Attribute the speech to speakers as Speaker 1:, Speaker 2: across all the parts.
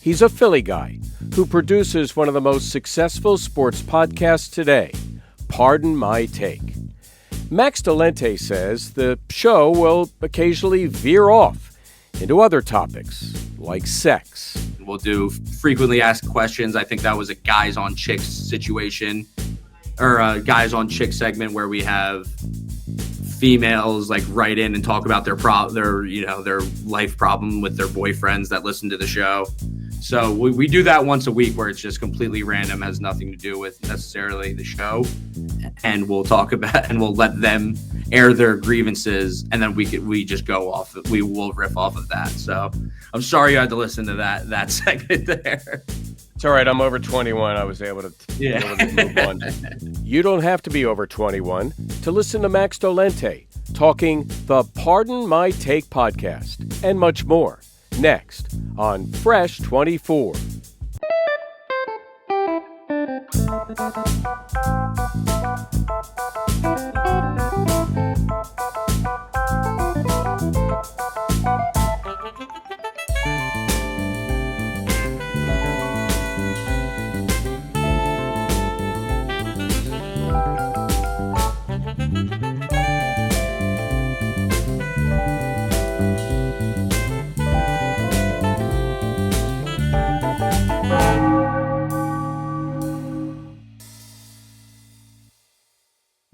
Speaker 1: He's a Philly guy who produces one of the most successful sports podcasts today, Pardon My Take. Max Dolente says the show will occasionally veer off into other topics, like sex.
Speaker 2: We'll do frequently asked questions. I think that was a guys on chicks situation, or a guys on chicks segment where we have females like write in and talk about their life problem with their boyfriends that listen to the show. So we do that once a week where it's just completely random, has nothing to do with necessarily the show, and we'll talk about and we'll let them air their grievances, and then we just go off. We will riff off of that. So I'm sorry you had to listen to that segment there.
Speaker 1: It's all right. I'm over 21. I was able to move on. You don't have to be over 21 to listen to Max Dolente talking the Pardon My Take podcast and much more next on Fresh 24.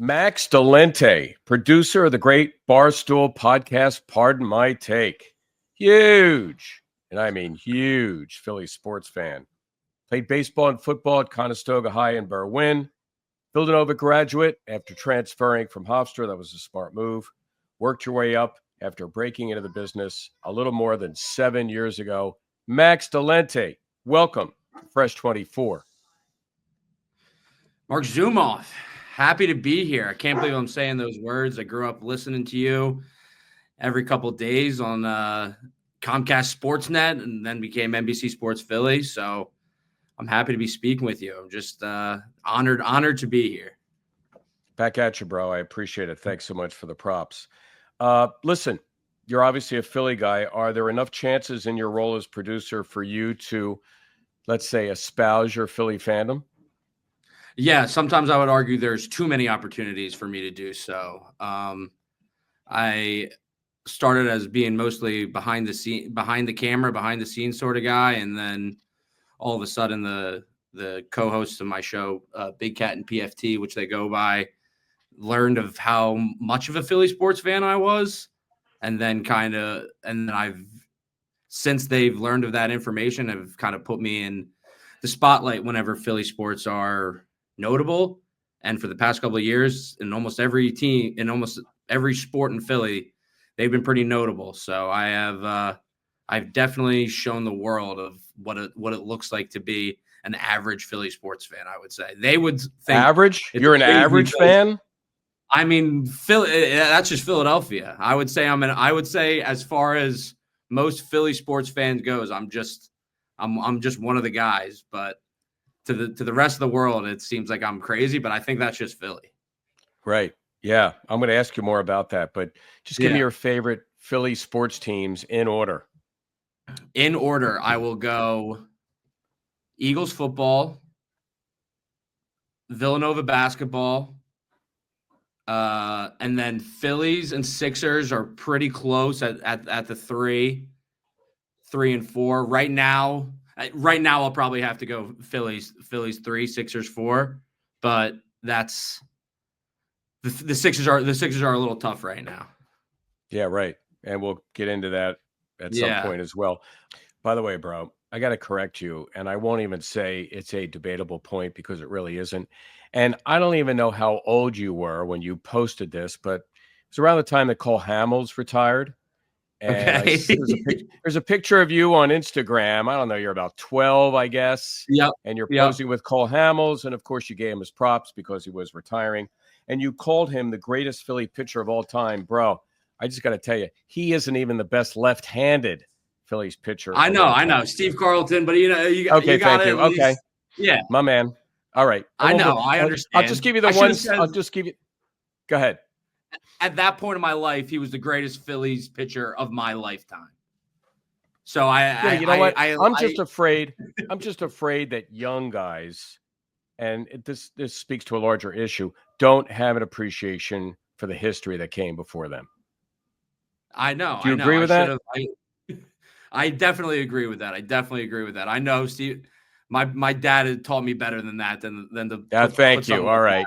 Speaker 1: Max Dolente, producer of the great Barstool podcast, Pardon My Take. Huge, and I mean huge, Philly sports fan. Played baseball and football at Conestoga High in Berwyn. Villanova graduate after transferring from Hofstra. That was a smart move. Worked your way up after breaking into the business a little more than 7 years ago. Max Dolente, welcome to Fresh 24.
Speaker 2: Marc Zumoff. Happy to be here. I can't believe I'm saying those words. I grew up listening to you every couple of days on Comcast Sportsnet and then became NBC Sports Philly. So I'm happy to be speaking with you. I'm just honored to be here.
Speaker 1: Back at you, bro. I appreciate it. Thanks so much for the props. Listen, you're obviously a Philly guy. Are there enough chances in your role as producer for you to, let's say, espouse your Philly fandom?
Speaker 2: Yeah, sometimes I would argue there's too many opportunities for me to do so. I started as being mostly behind the camera, behind the scenes sort of guy, and then all of a sudden the co-hosts of my show, Big Cat and PFT, which they go by, learned of how much of a Philly sports fan I was, and then I've since they've learned of that information, have kind of put me in the spotlight whenever Philly sports are notable. And for the past couple of years, in almost every team, in almost every sport in Philly, they've been pretty notable. So I've definitely shown the world of what it looks like to be an average Philly sports fan. I would say they would think
Speaker 1: average. You're an average fan.
Speaker 2: I mean, that's just Philadelphia. I would say as far as most Philly sports fans goes, I'm just one of the guys, but to the rest of the world, it seems like I'm crazy, but I think that's just Philly.
Speaker 1: Right. Yeah. I'm going to ask you more about that, but just give me your favorite Philly sports teams in order.
Speaker 2: In order, I will go Eagles football, Villanova basketball, and then Phillies and Sixers are pretty close at the 3 and 4. Right now, I'll probably have to go Phillies 3, Sixers 4, but that's the Sixers are a little tough right now.
Speaker 1: Yeah, right. And we'll get into that at some point as well. By the way, bro, I got to correct you, and I won't even say it's a debatable point because it really isn't. And I don't even know how old you were when you posted this, but it's around the time that Cole Hamels retired. And there's a picture of you on Instagram. I don't know. You're about 12, I guess.
Speaker 2: Yep.
Speaker 1: And you're posing with Cole Hamels. And, of course, you gave him his props because he was retiring. And you called him the greatest Philly pitcher of all time. Bro, I just got to tell you, he isn't even the best left-handed Phillies pitcher.
Speaker 2: I know. Steve Carlton. But, you got
Speaker 1: thank you. Okay.
Speaker 2: Yeah.
Speaker 1: My man. All right.
Speaker 2: I understand.
Speaker 1: I'll just give you the ones. I'll just give you. Go ahead.
Speaker 2: At that point in my life, he was the greatest Phillies pitcher of my lifetime. So
Speaker 1: Yeah, you know what? I'm just
Speaker 2: I
Speaker 1: afraid. I'm just afraid that young guys, and this speaks to a larger issue, don't have an appreciation for the history that came before them.
Speaker 2: I know,
Speaker 1: Do you
Speaker 2: I know.
Speaker 1: agree
Speaker 2: I
Speaker 1: with
Speaker 2: should
Speaker 1: that?
Speaker 2: have. I definitely agree with that. I definitely agree with that. I know, Steve. My dad had taught me better than that than to
Speaker 1: Yeah,
Speaker 2: put
Speaker 1: thank
Speaker 2: something
Speaker 1: you. All
Speaker 2: like
Speaker 1: right.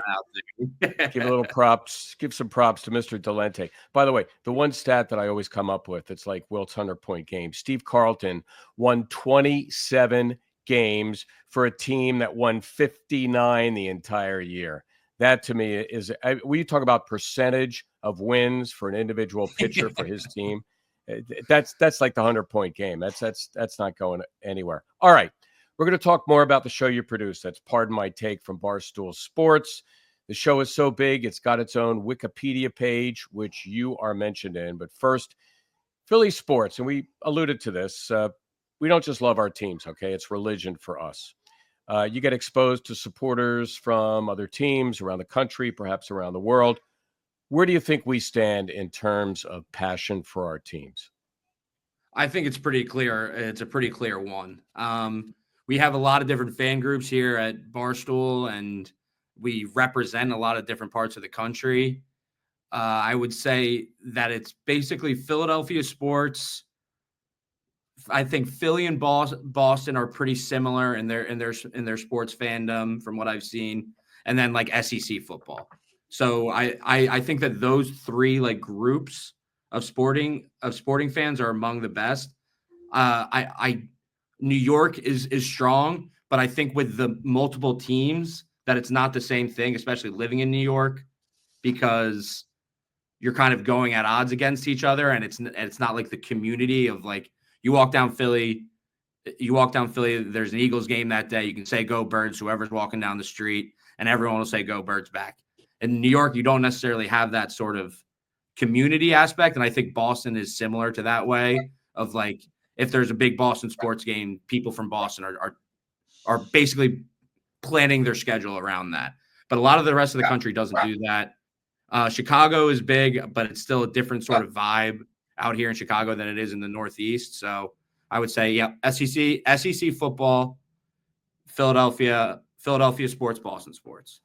Speaker 2: that out
Speaker 1: Give a
Speaker 2: there.
Speaker 1: little props. Give some props to Mr. Dolente. By the way, the one stat that I always come up with, it's like Wilt's 100-point game. Steve Carlton won 27 games for a team that won 59 the entire year. That to me is, we talk about percentage of wins for an individual pitcher for his team. That's like the 100-point game. That's not going anywhere. All right. We're going to talk more about the show you produce. That's Pardon My Take from Barstool Sports. The show is so big, it's got its own Wikipedia page, which you are mentioned in. But first, Philly sports, and we alluded to this. We don't just love our teams, okay? It's religion for us. You get exposed to supporters from other teams around the country, perhaps around the world. Where do you think we stand in terms of passion for our teams?
Speaker 2: I think it's pretty clear. It's a pretty clear one. We have a lot of different fan groups here at Barstool, and we represent a lot of different parts of the country. I would say that it's basically Philadelphia sports. I think Philly and Boston are pretty similar in their sports fandom from what I've seen, and then like SEC football. So I think that those three like groups of sporting fans are among the best. I New York is strong, but I think with the multiple teams that it's not the same thing, especially living in New York, because you're kind of going at odds against each other, and it's not like the community of like you walk down Philly, there's an Eagles game that day, you can say go Birds, whoever's walking down the street, and everyone will say go Birds back. In New York, you don't necessarily have that sort of community aspect, and I think Boston is similar to that way of like if there's a big Boston sports game, people from Boston are basically planning their schedule around that. But a lot of the rest of the country doesn't do that. Chicago is big, but it's still a different sort of vibe out here in Chicago than it is in the Northeast. So I would say, yeah, SEC football, Philadelphia sports, Boston sports.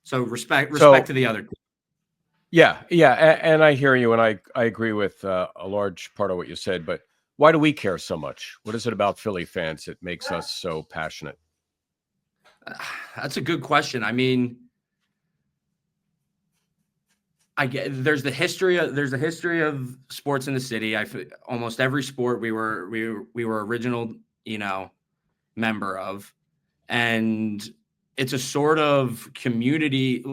Speaker 2: So respect
Speaker 1: So,
Speaker 2: to the other team.
Speaker 1: yeah, and I hear you, and I agree with a large part of what you said. But why do we care so much? What is it about Philly fans that makes us so passionate?
Speaker 2: That's a good question. I mean, I get there's the history of sports in the city. Almost every sport we were original, member of, and it's a sort of community.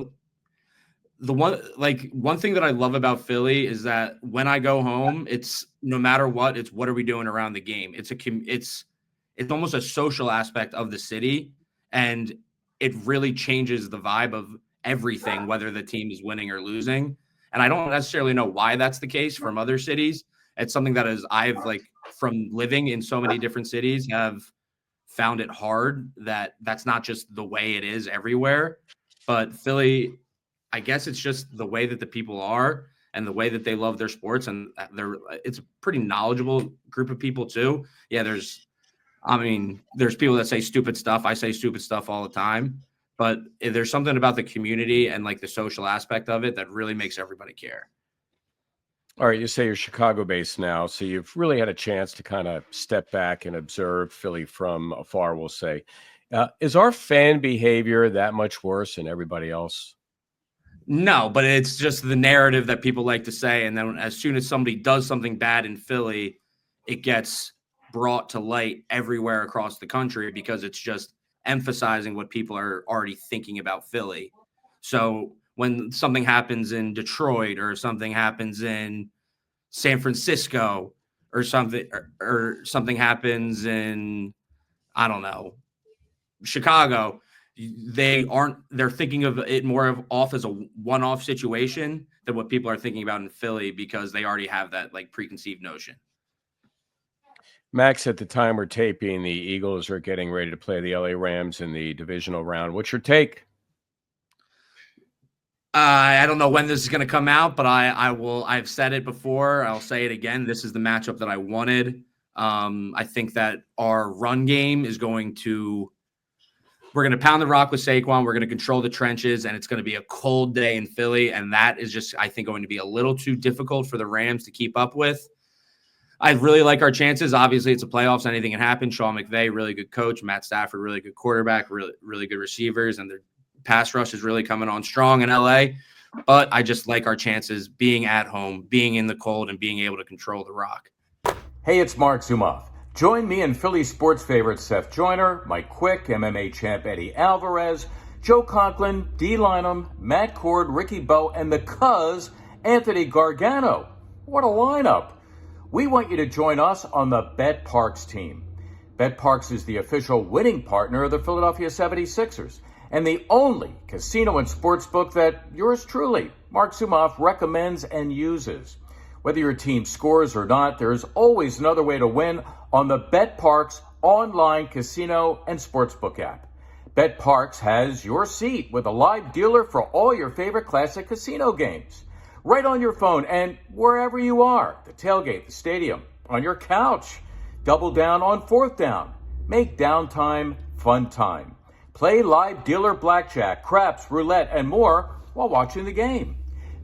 Speaker 2: One thing that I love about Philly is that when I go home, it's no matter what, it's what are we doing around the game. It's almost a social aspect of the city, and it really changes the vibe of everything, whether the team is winning or losing. And I don't necessarily know why that's the case from other cities. It's something that is I've like from living in so many different cities have found it hard that that's not just the way it is everywhere. But Philly, I guess it's just the way that the people are and the way that they love their sports, and it's a pretty knowledgeable group of people too. Yeah, there's people that say stupid stuff. I say stupid stuff all the time, but there's something about the community and like the social aspect of it that really makes everybody care.
Speaker 1: All right, you say you're Chicago-based now, so you've really had a chance to kind of step back and observe Philly from afar, we'll say. Is our fan behavior that much worse than everybody else?
Speaker 2: No, but it's just the narrative that people like to say. And then as soon as somebody does something bad in Philly, it gets brought to light everywhere across the country because it's just emphasizing what people are already thinking about Philly. So when something happens in Detroit or something happens in San Francisco or something happens in, I don't know, Chicago, they're thinking of it more of off as a one-off situation than what people are thinking about in Philly because they already have that like preconceived notion.
Speaker 1: Max, at the time we're taping, the Eagles are getting ready to play the LA Rams in the divisional round. What's your take?
Speaker 2: I don't know when this is going to come out, but I will. I've said it before. I'll say it again. This is the matchup that I wanted. I think that our run game is we're going to pound the rock with Saquon. We're going to control the trenches, and it's going to be a cold day in Philly. And that is just, I think, going to be a little too difficult for the Rams to keep up with. I really like our chances. Obviously, it's a playoffs. Anything can happen. Sean McVay, really good coach. Matt Stafford, really good quarterback, really, really good receivers. And their pass rush is really coming on strong in LA. But I just like our chances being at home, being in the cold, and being able to control the rock.
Speaker 3: Hey, it's Marc Zumoff. Join me and Philly sports favorite Seth Joyner, Mike Quick, MMA champ Eddie Alvarez, Joe Conklin, Dee Lynam, Matt Cord, Ricky Bowe, and the Cuz, Anthony Gargano. What a lineup. We want you to join us on the BetPARKS team. BetPARKS is the official winning partner of the Philadelphia 76ers and the only casino and sportsbook that yours truly, Marc Zumoff, recommends and uses. Whether your team scores or not, there is always another way to win on the BetPARKS online casino and sportsbook app. BetPARKS has your seat with a live dealer for all your favorite classic casino games. Right on your phone and wherever you are, the tailgate, the stadium, on your couch. Double down on fourth down. Make downtime fun time. Play live dealer blackjack, craps, roulette, and more while watching the game.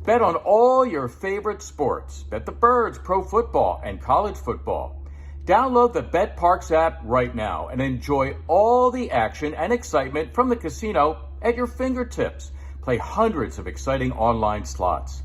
Speaker 3: Bet on all your favorite sports. Bet the Birds, pro football, and college football. Download the BetPARKS app right now and enjoy all the action and excitement from the casino at your fingertips. Play hundreds of exciting online slots.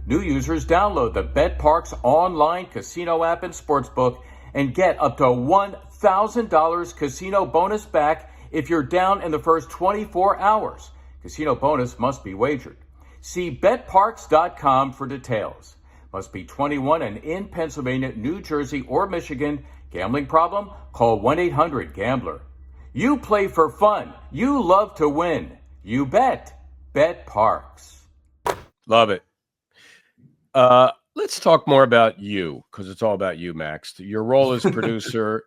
Speaker 3: New users download the BetPARKS online casino app and sportsbook and get up to $1,000 casino bonus back if you're down in the first 24 hours. Casino bonus must be wagered. See BetPARKS.com for details. Must be 21 and in Pennsylvania, New Jersey, or Michigan. Gambling problem? Call 1-800-GAMBLER. You play for fun. You love to win. You bet. BetPARKS.
Speaker 1: Love it. Let's talk more about you, because it's all about you, Max. Your role as producer,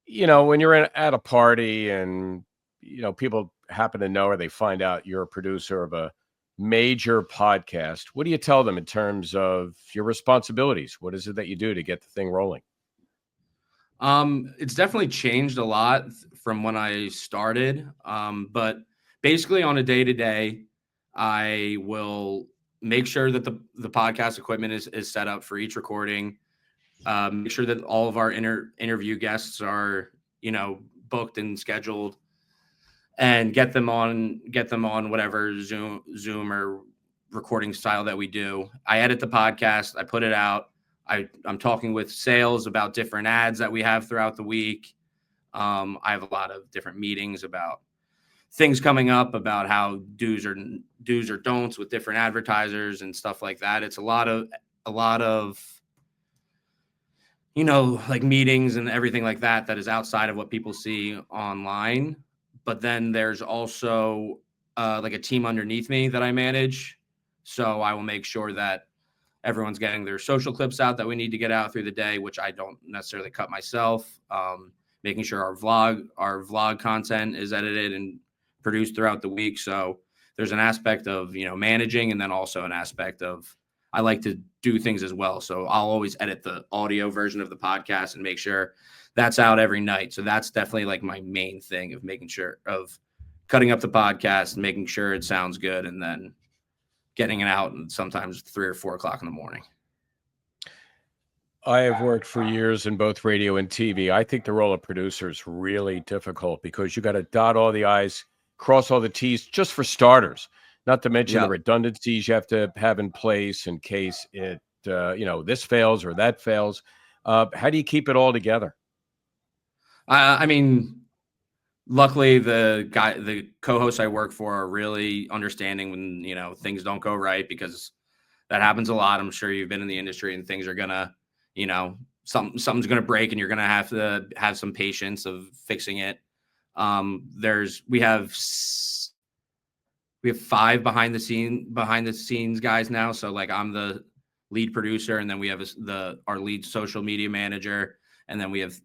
Speaker 1: when you're at a party and, people happen to know or they find out you're a producer of a major podcast, what do you tell them in terms of your responsibilities? What is it that you do to get the thing rolling?
Speaker 2: It's definitely changed a lot from when I started. But basically on a day-to-day, I will make sure that the podcast equipment is set up for each recording. Make sure that all of our interview guests are, booked and scheduled, and get them on whatever Zoom or recording style that we do. I edit the podcast. I put it out. I'm talking with sales about different ads that we have throughout the week. I have a lot of different meetings about things coming up, about how do's or don'ts with different advertisers and stuff like that. It's a lot of like meetings and everything like that is outside of what people see online. But then there's also like a team underneath me that I manage. So I will make sure that everyone's getting their social clips out that we need to get out through the day, which I don't necessarily cut myself. Making sure our vlog content is edited and produced throughout the week. So there's an aspect of, managing, and then also an aspect of, I like to do things as well. So I'll always edit the audio version of the podcast and make sure that's out every night. So that's definitely like my main thing of making sure of cutting up the podcast and making sure it sounds good, and then getting it out, and sometimes 3 or 4 o'clock in the morning.
Speaker 1: I have worked for years in both radio and TV. I think the role of producer is really difficult because you got to dot all the I's, cross all the T's, just for starters, not to mention the redundancies you have to have in place in case it, this fails or that fails. How do you keep it all together?
Speaker 2: I mean, luckily the co-hosts I work for are really understanding when, things don't go right, because that happens a lot. I'm sure you've been in the industry and things are gonna, something's gonna break, and you're gonna have to have some patience of fixing it. We have 5 behind the scenes guys now. So like I'm the lead producer, and then we have our lead social media manager, and then we have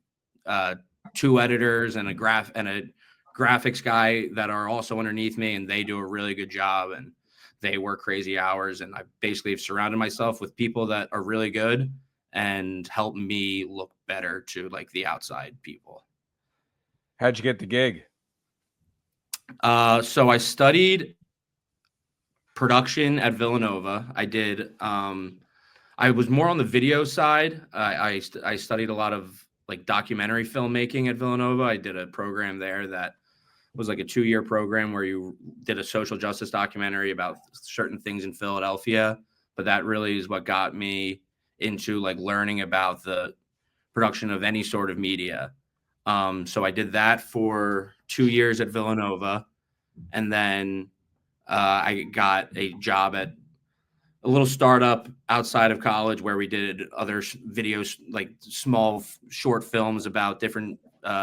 Speaker 2: 2 editors and a graphics guy that are also underneath me, and they do a really good job, and they work crazy hours. And I basically have surrounded myself with people that are really good, and help me look better to like the outside people.
Speaker 1: How'd you get the gig?
Speaker 2: So I studied production at Villanova. I was more on the video side. I studied a lot of like documentary filmmaking at Villanova. I did a program there that was like a 2-year program where you did a social justice documentary about certain things in Philadelphia. But that really is what got me into like learning about the production of any sort of media. So I did that for 2 years at Villanova. And then I got a job at a little startup outside of college where we did other videos, like small short films about different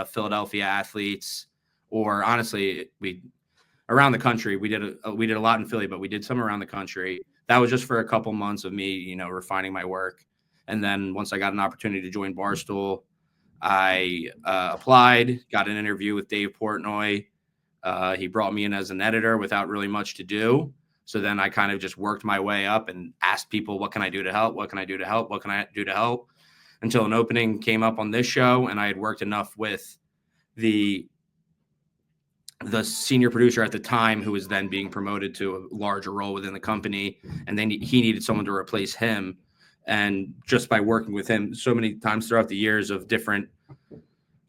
Speaker 2: Philadelphia athletes, or honestly, we around the country. We did a lot in Philly, but we did some around the country. That was just for a couple months of me, refining my work. And then once I got an opportunity to join Barstool, I applied, got an interview with Dave Portnoy. He brought me in as an editor without really much to do. So then I kind of just worked my way up and asked people, what can I do to help? What can I do to help? What can I do to help? Until an opening came up on this show, and I had worked enough with the senior producer at the time, who was then being promoted to a larger role within the company. And then he needed someone to replace him. And just by working with him so many times throughout the years of different,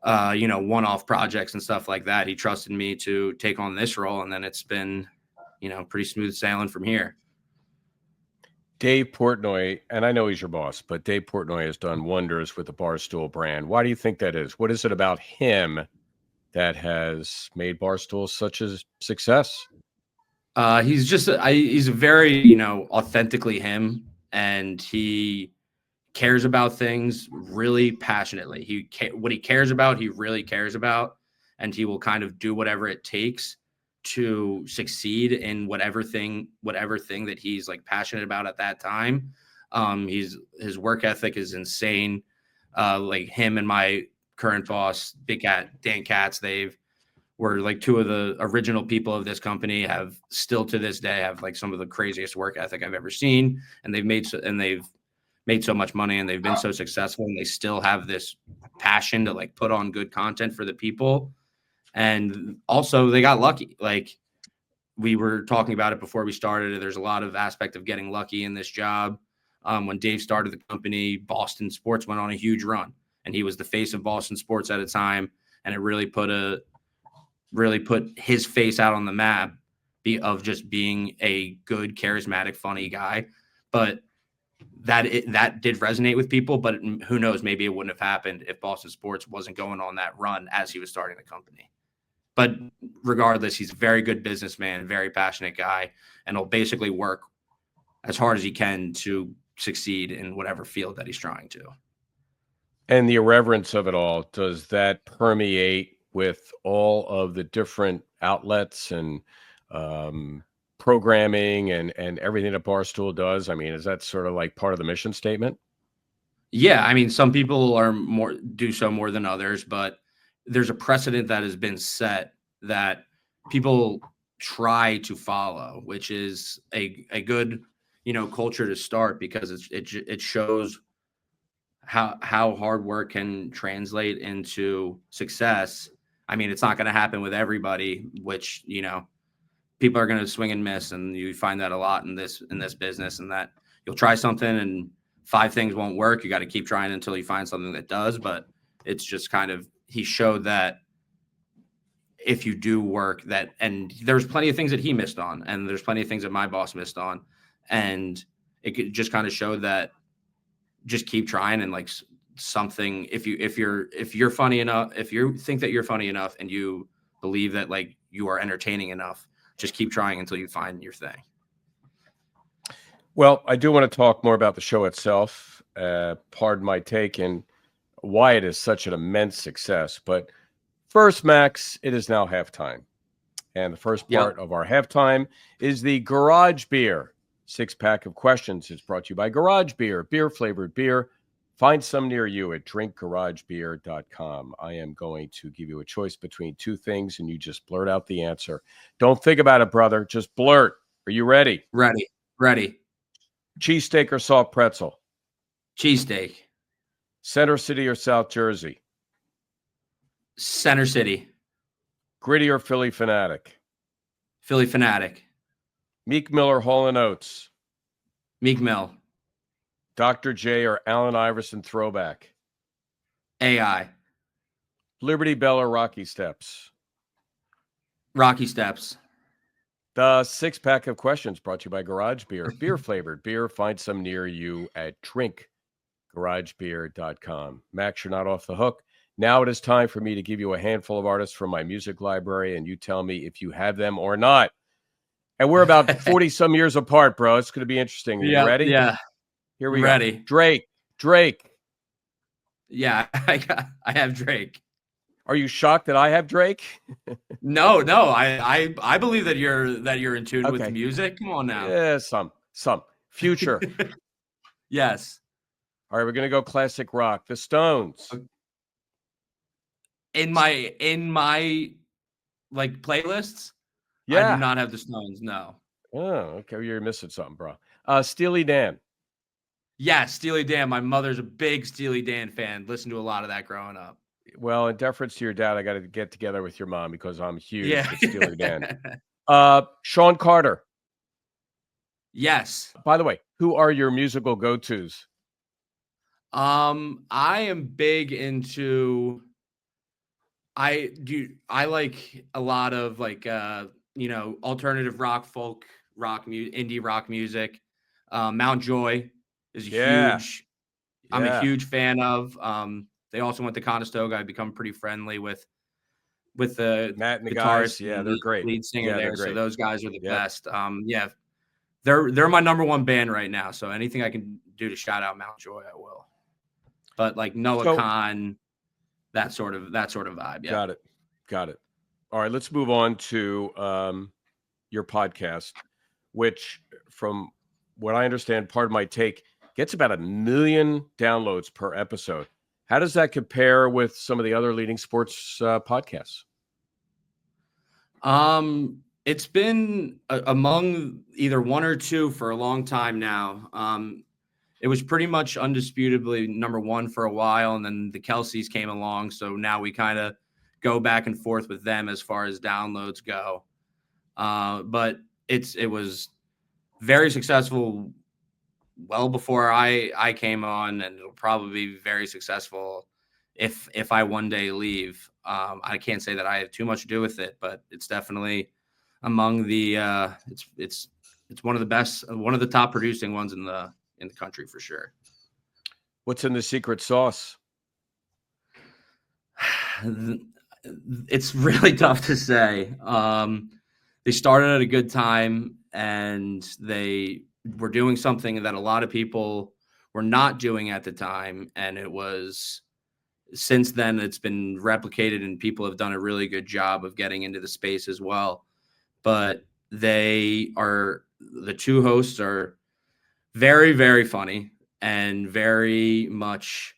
Speaker 2: one-off projects and stuff like that, he trusted me to take on this role. And then it's been, pretty smooth sailing from here.
Speaker 1: Dave Portnoy, and I know he's your boss, but Dave Portnoy has done wonders with the Barstool brand. Why do you think that is? What is it about him that has made Barstool such a success?
Speaker 2: He's a very, authentically him, and he cares about things really passionately. What he cares about, he really cares about, and he will kind of do whatever it takes to succeed in whatever thing that he's like passionate about at that time. His work ethic is insane. Like him and my current boss, Big Cat, Dan Katz, were like two of the original people of this company, have still to this day have like some of the craziest work ethic I've ever seen. And they've made so much money, and they've been so successful, and they still have this passion to like put on good content for the people. And also they got lucky. Like we were talking about it before we started. There's a lot of aspect of getting lucky in this job. When Dave started the company, Boston sports went on a huge run, and he was the face of Boston sports at a time. And it really put his face out on the map of just being a good, charismatic, funny guy. But that did resonate with people, but who knows, maybe it wouldn't have happened if Boston sports wasn't going on that run as he was starting the company. But regardless, he's a very good businessman, very passionate guy, and he'll basically work as hard as he can to succeed in whatever field that he's trying to.
Speaker 1: And the irreverence of it all, does that permeate with all of the different outlets and programming and everything that Barstool does? I mean, is that sort of like part of the mission statement?
Speaker 2: Yeah, I mean, some people do so more than others, but there's a precedent that has been set that people try to follow, which is a good, culture to start, because it shows how hard work can translate into success. I mean, it's not going to happen with everybody, which, people are going to swing and miss. And you find that a lot in this business, and that you'll try something and 5 things won't work. You got to keep trying until you find something that does. But it's just kind of, he showed that if you do work that, and there's plenty of things that he missed on, and there's plenty of things that my boss missed on. And it could just kind of show that just keep trying, and like something, if you're funny enough, if you think that you're funny enough and you believe that like you are entertaining enough, just keep trying until you find your thing.
Speaker 1: Well, I do want to talk more about the show itself, pardon my take, and why it is such an immense success. But first, Max, it is now halftime. And the first part of our halftime is the Garage Beer 6-pack of questions. It's brought to you by Garage Beer, beer-flavored beer. Find some near you at drinkgaragebeer.com. I am going to give you a choice between 2 things, and you just blurt out the answer. Don't think about it, brother. Just blurt. Are you ready?
Speaker 2: Ready.
Speaker 1: Cheesesteak or soft pretzel?
Speaker 2: Cheesesteak.
Speaker 1: Center City or South Jersey?
Speaker 2: Center City.
Speaker 1: Gritty or Philly fanatic?
Speaker 2: Philly fanatic.
Speaker 1: Meek Mill or Hall & Oates?
Speaker 2: Meek Mill.
Speaker 1: Dr. J or Allen Iverson throwback?
Speaker 2: AI.
Speaker 1: Liberty Bell or Rocky Steps?
Speaker 2: Rocky Steps.
Speaker 1: The six-pack of questions brought to you by Garage Beer. Beer-flavored beer. Find some near you at drinkgaragebeer.com. Max, you're not off the hook. Now it is time for me to give you a handful of artists from my music library, and you tell me if you have them or not. And we're about 40-some years apart, bro. It's going to be interesting. Are you ready?
Speaker 2: Yeah.
Speaker 1: Here we
Speaker 2: Ready.
Speaker 1: go. Drake.
Speaker 2: Yeah, I have Drake.
Speaker 1: Are you shocked that I have Drake?
Speaker 2: No. I believe that you're in tune with music. Come on now.
Speaker 1: Yeah, some. Future.
Speaker 2: Yes.
Speaker 1: All right, we're gonna go classic rock. The Stones.
Speaker 2: In my like playlists,
Speaker 1: Yeah.
Speaker 2: I do not have the Stones. No.
Speaker 1: Oh, okay. You're missing something, bro. Steely Dan.
Speaker 2: Yeah, Steely Dan. My mother's a big Steely Dan fan. Listened to a lot of that growing up.
Speaker 1: Well, in deference to your dad, I got to get together with your mom because I'm huge with Steely Dan. Sean Carter.
Speaker 2: Yes.
Speaker 1: By the way, who are your musical go-tos?
Speaker 2: I am big into. I like a lot of like alternative rock, folk rock, indie rock music. Mount Joy is huge. I'm a huge fan of. They also went to Conestoga. I've become pretty friendly with the
Speaker 1: Matt and the
Speaker 2: guitarist,
Speaker 1: guys. Yeah, they're great.
Speaker 2: Lead singer there. So those guys are the
Speaker 1: Yep.
Speaker 2: best. They're my number one band right now. So anything I can do to shout out Mount Joy, I will. But like Noah Khan, that sort of vibe. Yeah.
Speaker 1: Got it. All right, let's move on to your podcast, which, from what I understand, Pardon My Take, gets about 1 million downloads per episode. How does that compare with some of the other leading sports podcasts?
Speaker 2: It's been among either one or two for a long time now. It was pretty much undisputably number one for a while, and then the Kelseys came along. So now we kind of go back and forth with them as far as downloads go. But it was very successful well before I came on, and it'll probably be very successful if I one day leave. I can't say that I have too much to do with it, but it's definitely among the it's one of the best, one of the top producing ones in the country for sure.
Speaker 1: What's in the secret sauce?
Speaker 2: It's really tough to say. They started at a good time, and they were doing something that a lot of people were not doing at the time. And it was, since then, it's been replicated, and people have done a really good job of getting into the space as well. But the two hosts are very, very funny and very much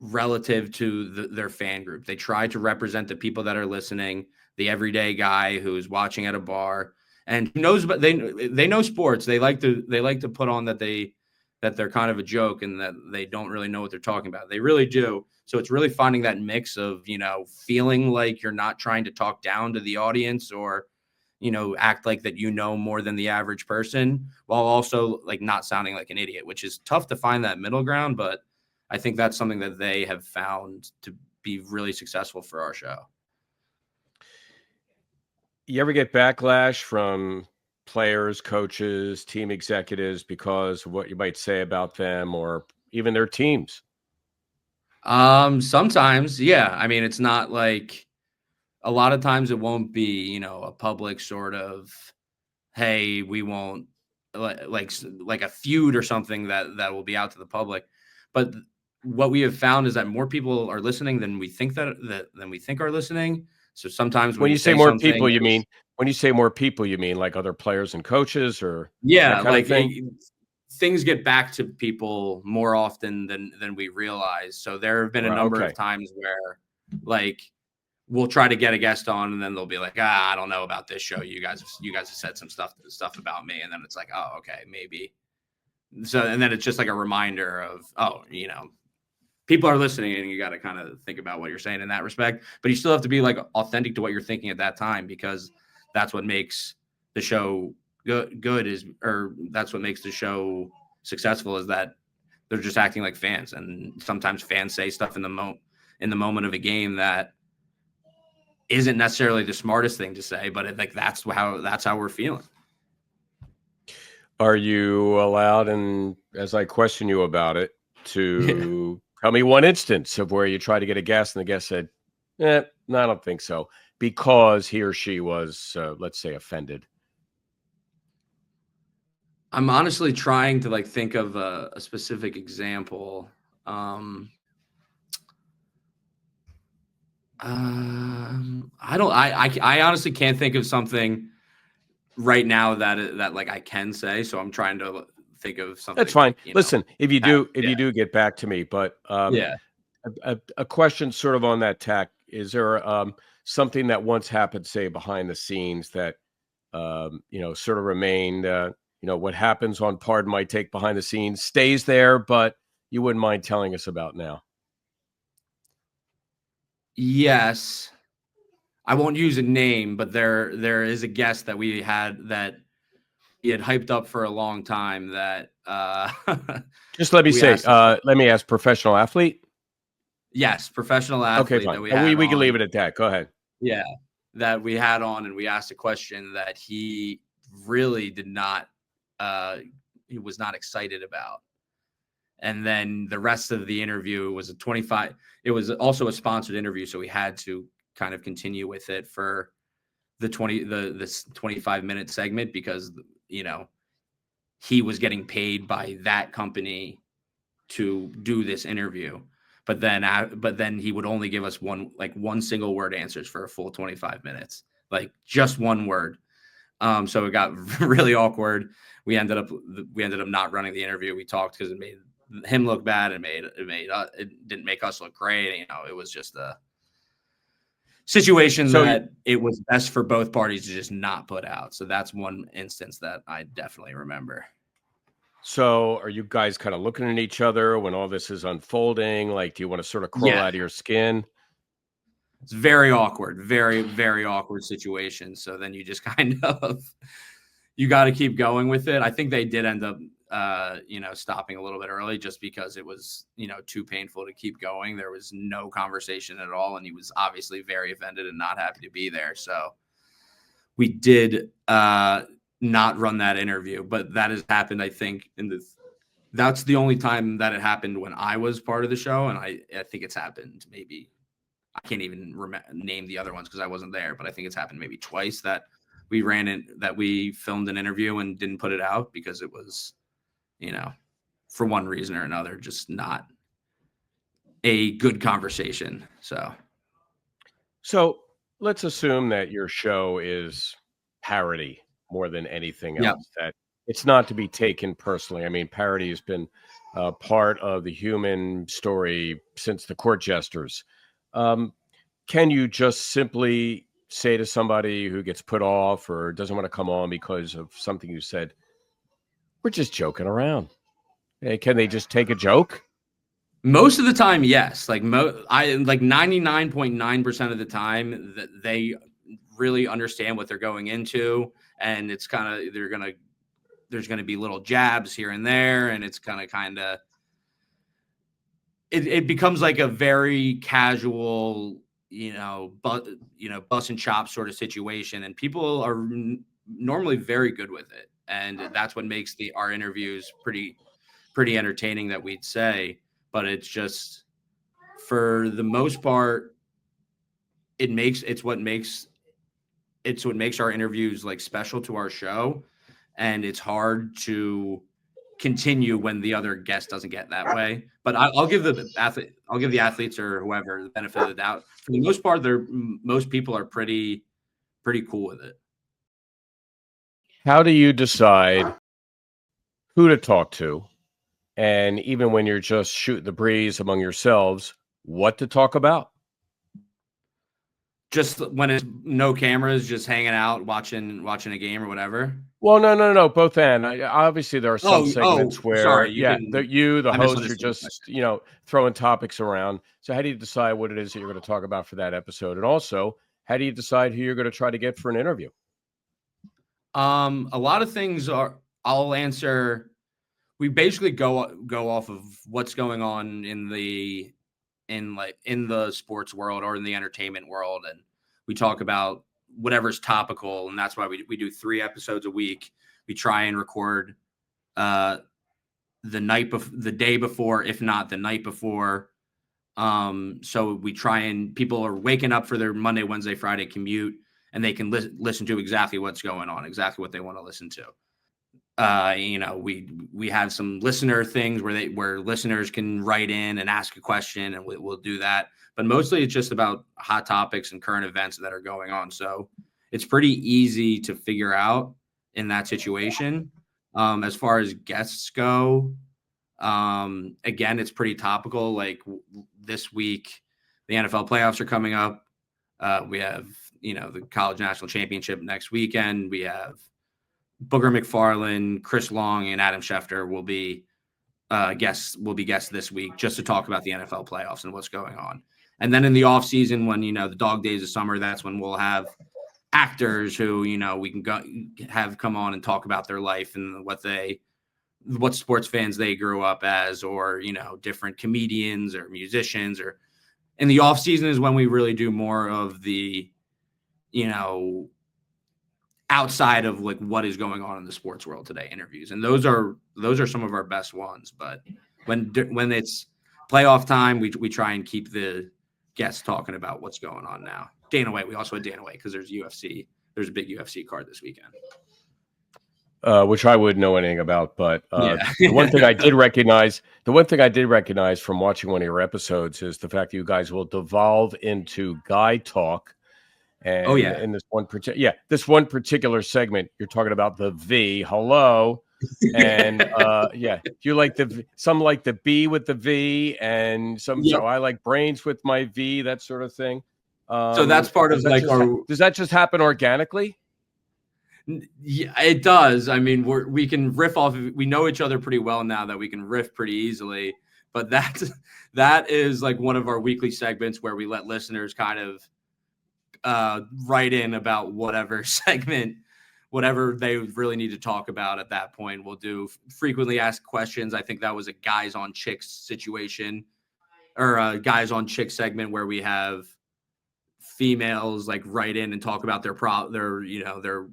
Speaker 2: relative to their fan group. They try to represent the people that are listening, the everyday guy who's watching at a bar and who knows, but they know sports. They like to put on that they're kind of a joke and that they don't really know what they're talking about. They really do. So it's really finding that mix of, feeling like you're not trying to talk down to the audience or, act like that more than the average person, while also like not sounding like an idiot, which is tough to find that middle ground. But I think that's something that they have found to be really successful for our show.
Speaker 1: You ever get backlash from players, coaches, team executives because of what you might say about them or even their teams?
Speaker 2: Sometimes, yeah. I mean, it's not like, a lot of times it won't be, a public sort of, hey, we won't like a feud or something that will be out to the public. But what we have found is that more people are listening than we think are listening. So sometimes
Speaker 1: when you say more people, you mean like other players and coaches, or
Speaker 2: like things get back to people more often than we realize. So there have been a number of times where like we'll try to get a guest on and then they'll be like, I don't know about this show. You guys have said some stuff about me. And then it's like, oh, okay, maybe So, and then it's just like a reminder of, oh, people are listening, and you got to kind of think about what you're saying in that respect. But you still have to be like authentic to what you're thinking at that time, because that's what makes the show or that's what makes the show successful, is that they're just acting like fans. And sometimes fans say stuff in the moment of a game that isn't necessarily the smartest thing to say, but that's how we're feeling.
Speaker 1: Are you allowed, and as I question you about it, to tell me one instance of where you tried to get a guest and the guest said, no, I don't think so, because he or she was, let's say, offended?
Speaker 2: I'm honestly trying to think of a specific example. I honestly can't think of something right now that I can say. So I'm trying to think of something.
Speaker 1: That's fine. Listen, if you do get back to me, but a question sort of on that tack: is there something that once happened, say, behind the scenes that sort of remained? What happens on Pardon My Take behind the scenes stays there, but you wouldn't mind telling us about now?
Speaker 2: Yes. I won't use a name, but there is a guest that we had that he had hyped up for a long time that
Speaker 1: just let me say, let me ask, professional athlete?
Speaker 2: Yes, professional athlete.
Speaker 1: Okay, fine.
Speaker 2: That we had
Speaker 1: we can leave it at that. Go ahead.
Speaker 2: Yeah, that we had on, and we asked a question that he really did not he was not excited about. And then the rest of the interview was it was also a sponsored interview, so we had to kind of continue with it for this 25-minute segment, because he was getting paid by that company to do this interview. But then he would only give us one single word answers for a full 25 minutes, like just one word. So it got really awkward. We ended up not running the interview. We talked because it made him look bad. It didn't make us look great. It was just a situation that it was best for both parties to just not put out. So that's one instance that I definitely remember.
Speaker 1: So are you guys kind of looking at each other when all this is unfolding? Like, do you want to sort of crawl out of your skin?
Speaker 2: It's very awkward, very, very awkward situation. So then you just kind of, you got to keep going with it. I think they did end up, stopping a little bit early, just because it was, too painful to keep going. There was no conversation at all, and he was obviously very offended and not happy to be there. So we did not run that interview, but that has happened, I think, that's the only time that it happened when I was part of the show. And I think it's happened maybe, I can't even name the other ones because I wasn't there, but I think it's happened maybe twice that we filmed an interview and didn't put it out because it was, for one reason or another, just not a good conversation. So
Speaker 1: let's assume that your show is parody more than anything else, that it's not to be taken personally. I mean, parody has been part of the human story since the court jesters. Can you just simply say to somebody who gets put off or doesn't want to come on because of something you said, we're just joking around? Hey, can they just take a joke?
Speaker 2: Most of the time, yes. Like 99.9% of the time that they really understand what they're going into, and it's kind of there's gonna be little jabs here and there, and it's kind of it becomes like a very casual, bus and chop sort of situation, and people are normally very good with it, and that's what makes our interviews pretty entertaining, that we'd say. But it's just, for the most part, it's what makes our interviews special to our show, and it's hard to continue when the other guest doesn't get that way. But I'll give the athletes or whoever the benefit of the doubt. For the most part, most people are pretty cool with it.
Speaker 1: How do you decide who to talk to? And even when you're just shooting the breeze among yourselves, what to talk about?
Speaker 2: Just when it's no cameras, just hanging out, watching a game or whatever.
Speaker 1: Well, no, both and. Obviously, there are some segments where,
Speaker 2: sorry,
Speaker 1: the
Speaker 2: I
Speaker 1: host, you're
Speaker 2: misunderstood the
Speaker 1: just, throwing topics around. So how do you decide what it is that you're going to talk about for that episode? And also, how do you decide who you're going to try to get for an interview?
Speaker 2: A lot of things I'll answer. We basically go off of what's going on in the sports world or in the entertainment world, and we talk about whatever's topical, and that's why we do 3 episodes a week. We try and record the day before, if not the night before. So we try and people are waking up for their Monday, Wednesday, Friday commute, and they can listen to exactly what's going on, exactly what they want to listen to. We have some listener things where listeners can write in and ask a question, and we'll do that. But mostly it's just about hot topics and current events that are going on. So it's pretty easy to figure out in that situation. As far as guests go, again, it's pretty topical. Like this week, the NFL playoffs are coming up. We have, the college national championship next weekend. We have Booger McFarland, Chris Long, and Adam Schefter will be guests this week just to talk about the NFL playoffs and what's going on. And then in the off season, when the dog days of summer, that's when we'll have actors who we can have come on and talk about their life and what sports fans they grew up as, or different comedians or musicians. Or in the off season is when we really do more of the outside of like what is going on in the sports world today interviews, and those are some of our best ones. But when it's playoff time, we try and keep the guests talking about what's going on now. Dana White, we also had Dana White because there's a big UFC card this weekend,
Speaker 1: which I wouldn't know anything about. But
Speaker 2: yeah.
Speaker 1: the one thing I did recognize from watching one of your episodes is the fact that you guys will devolve into guy talk. And in this one particular segment, you're talking about the V. Hello. And you like some like the B with the V, and some. Yep. So I like brains with my V, that sort of thing.
Speaker 2: So that's part of like
Speaker 1: does that just happen organically?
Speaker 2: Yeah, it does. I mean, we can riff off of, we know each other pretty well now that we can riff pretty easily. But that is like one of our weekly segments where we let listeners kind of write in about whatever segment, whatever they really need to talk about at that point. We'll do frequently asked questions. I think that was a guys on chicks situation, or a guys on chicks segment where we have females like write in and talk about their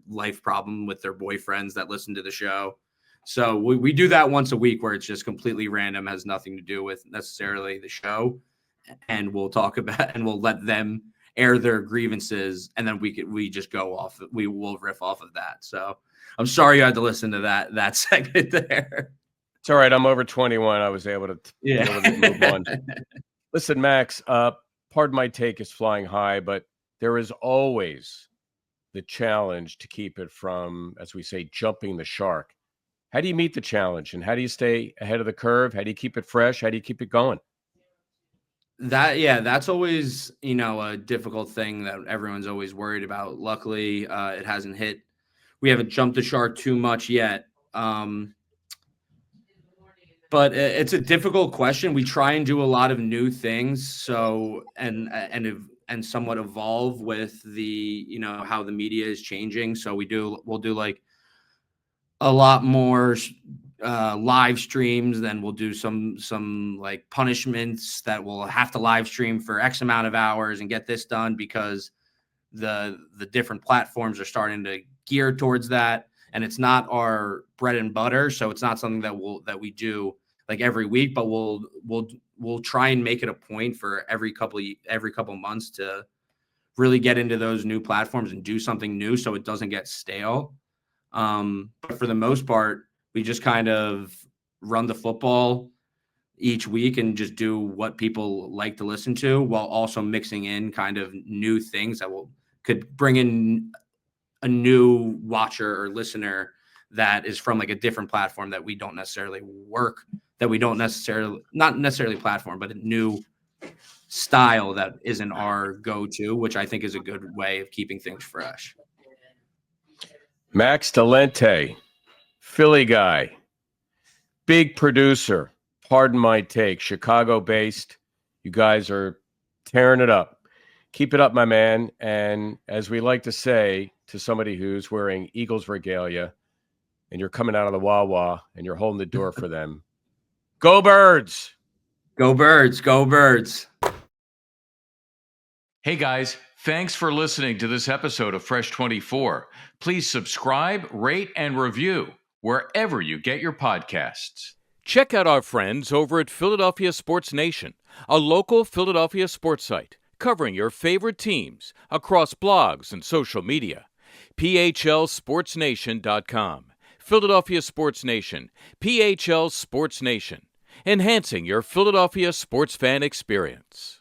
Speaker 2: life problem with their boyfriends that listen to the show. So we do that once a week where it's just completely random, has nothing to do with necessarily the show, and we'll talk about and we'll let them air their grievances, and then we just go off. We will riff off of that. So I'm sorry you had to listen to that segment there.
Speaker 1: It's all right. I'm over 21. I was able to move on. Listen, Max, pardon my take is flying high, but there is always the challenge to keep it from, as we say, jumping the shark. How do you meet the challenge, and how do you stay ahead of the curve? How do you keep it fresh? How do you keep it going?
Speaker 2: That's always, a difficult thing that everyone's always worried about. Luckily, it hasn't hit. We haven't jumped the shark too much yet. But it's a difficult question. We try and do a lot of new things. So, and somewhat evolve with the, how the media is changing. So we'll do like a lot more live streams, then we'll do some like punishments that we'll have to live stream for X amount of hours and get this done, because the different platforms are starting to gear towards that, and it's not our bread and butter, so it's not something that we do like every week, but we'll try and make it a point for every couple months to really get into those new platforms and do something new so it doesn't get stale. But for the most part, we just kind of run the football each week and just do what people like to listen to, while also mixing in kind of new things that could bring in a new watcher or listener that is from like a different platform that we don't necessarily not necessarily platform, but a new style that isn't our go-to, which I think is a good way of keeping things fresh.
Speaker 1: Max Dolente, Philly guy, big producer. Pardon my take, Chicago-based. You guys are tearing it up. Keep it up, my man. And as we like to say to somebody who's wearing Eagles regalia and you're coming out of the Wawa and you're holding the door for them, go Birds!
Speaker 2: Go Birds, go Birds.
Speaker 4: Hey guys, thanks for listening to this episode of Fresh 24. Please subscribe, rate, and review wherever you get your podcasts.
Speaker 5: Check out our friends over at Philadelphia Sports Nation, a local Philadelphia sports site covering your favorite teams across blogs and social media. PHLSportsNation.com. Philadelphia Sports Nation. PHL Sports Nation. Enhancing your Philadelphia sports fan experience.